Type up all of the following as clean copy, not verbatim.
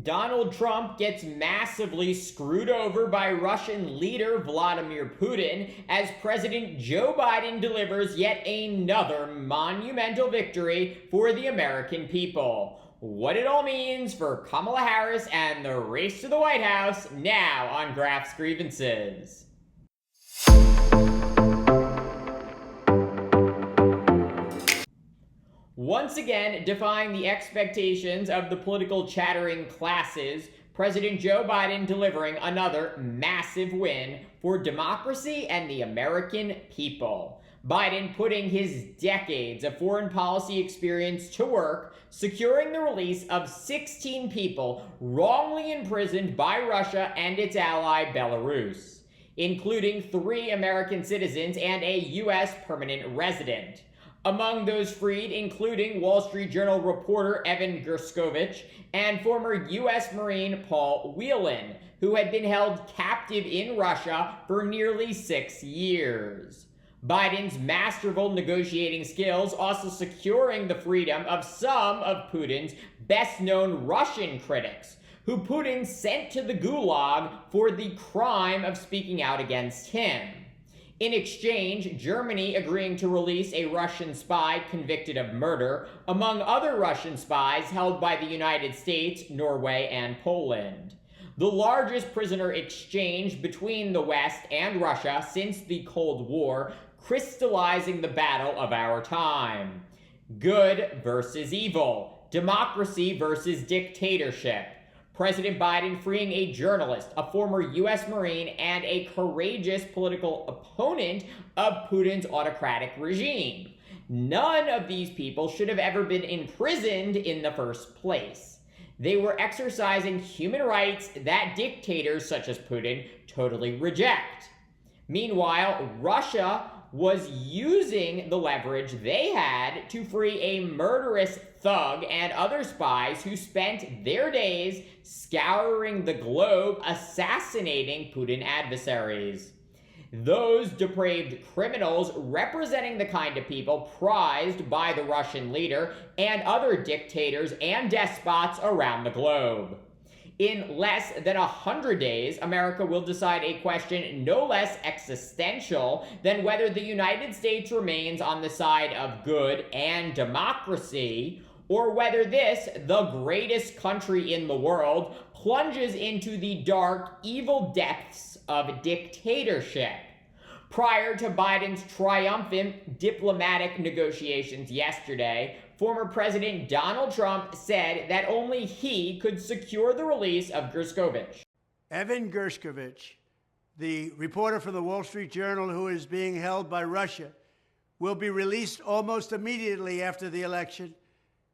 Donald Trump gets massively screwed over by Russian leader Vladimir Putin as President Joe Biden delivers yet another monumental victory for the American people. What it all means for Kamala Harris and the race to the White House, now on Graf's Grievances. Once again, defying the expectations of the political chattering classes, President Joe Biden delivering another massive win for democracy and the American people. Biden putting his decades of foreign policy experience to work, securing the release of 16 people wrongly imprisoned by Russia and its ally Belarus, including 3 American citizens and a U.S. permanent resident. Among those freed, including Wall Street Journal reporter Evan Gershkovich and former U.S. Marine Paul Whelan, who had been held captive in Russia for nearly 6 years. Biden's masterful negotiating skills also securing the freedom of some of Putin's best-known Russian critics, who Putin sent to the Gulag for the crime of speaking out against him. In exchange, Germany agreeing to release a Russian spy convicted of murder, among other Russian spies held by the United States, Norway, and Poland. The largest prisoner exchange between the West and Russia since the Cold War, crystallizing the battle of our time. Good versus evil. Democracy versus dictatorship. President Biden freeing a journalist, a former U.S. Marine, and a courageous political opponent of Putin's autocratic regime. None of these people should have ever been imprisoned in the first place. They were exercising human rights that dictators such as Putin totally reject. Meanwhile, Russia was using the leverage they had to free a murderous thug and other spies who spent their days scouring the globe assassinating Putin adversaries. Those depraved criminals representing the kind of people prized by the Russian leader and other dictators and despots around the globe. In less than 100 days, America will decide a question no less existential than whether the United States remains on the side of good and democracy, or whether this, the greatest country in the world, plunges into the dark, evil depths of dictatorship. Prior to Biden's triumphant diplomatic negotiations yesterday, former President Donald Trump said that only he could secure the release of Gershkovich. Evan Gershkovich, the reporter for the Wall Street Journal who is being held by Russia, will be released almost immediately after the election,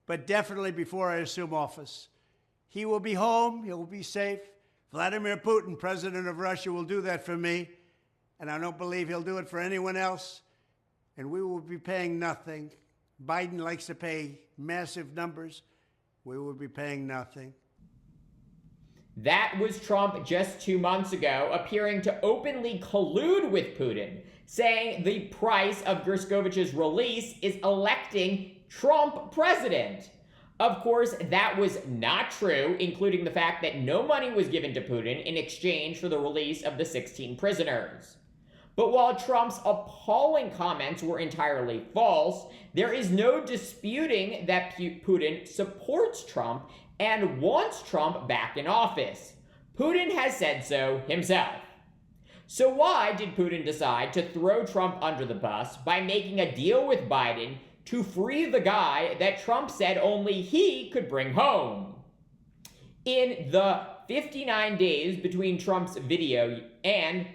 but definitely before I assume office. He will be home. He will be safe. Vladimir Putin, president of Russia, will do that for me, and I don't believe he'll do it for anyone else, and we will be paying nothing. Biden likes to pay massive numbers. We will be paying nothing. That was Trump just 2 months ago, appearing to openly collude with Putin, saying the price of Gershkovich's release is electing Trump president. Of course, that was not true, including the fact that no money was given to Putin in exchange for the release of the 16 prisoners. But while Trump's appalling comments were entirely false, there is no disputing that Putin supports Trump and wants Trump back in office. Putin has said so himself. So why did Putin decide to throw Trump under the bus by making a deal with Biden to free the guy that Trump said only he could bring home? In the 59 days between Trump's video and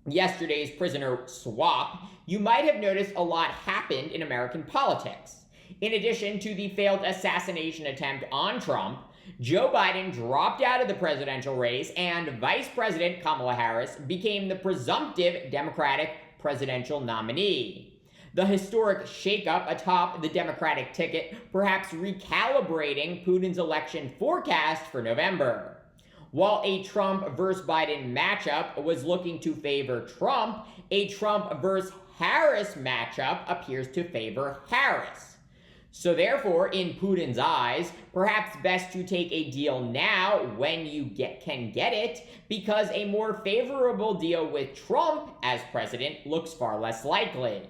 yesterday's prisoner swap, you might have noticed a lot happened in American politics. In addition to the failed assassination attempt on Trump, Joe Biden dropped out of the presidential race and Vice President Kamala Harris became the presumptive Democratic presidential nominee. The historic shakeup atop the Democratic ticket perhaps recalibrating Putin's election forecast for November. While a Trump versus Biden matchup was looking to favor Trump, a Trump versus Harris matchup appears to favor Harris. So therefore, in Putin's eyes, perhaps best to take a deal now when you can get it, because a more favorable deal with Trump as president looks far less likely.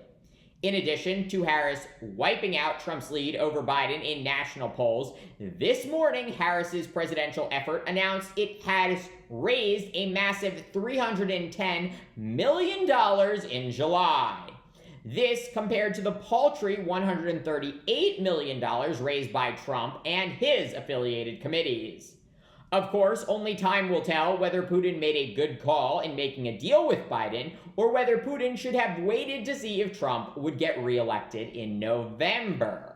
In addition to Harris wiping out Trump's lead over Biden in national polls, this morning Harris's presidential effort announced it has raised a massive $310 million in July. This compared to the paltry $138 million raised by Trump and his affiliated committees. Of course, only time will tell whether Putin made a good call in making a deal with Biden, or whether Putin should have waited to see if Trump would get reelected in November.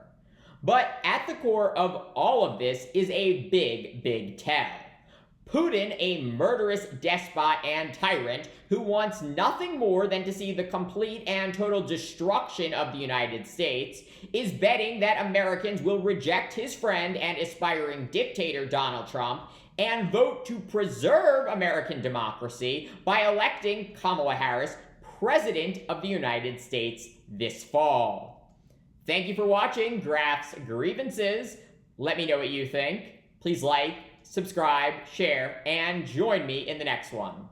But at the core of all of this is a big tell. Putin, a murderous despot and tyrant who wants nothing more than to see the complete and total destruction of the United States, is betting that Americans will reject his friend and aspiring dictator Donald Trump and vote to preserve American democracy by electing Kamala Harris President of the United States this fall. Thank you for watching Graf's Grievances. Let me know what you think. Please like, subscribe, share, and join me in the next one.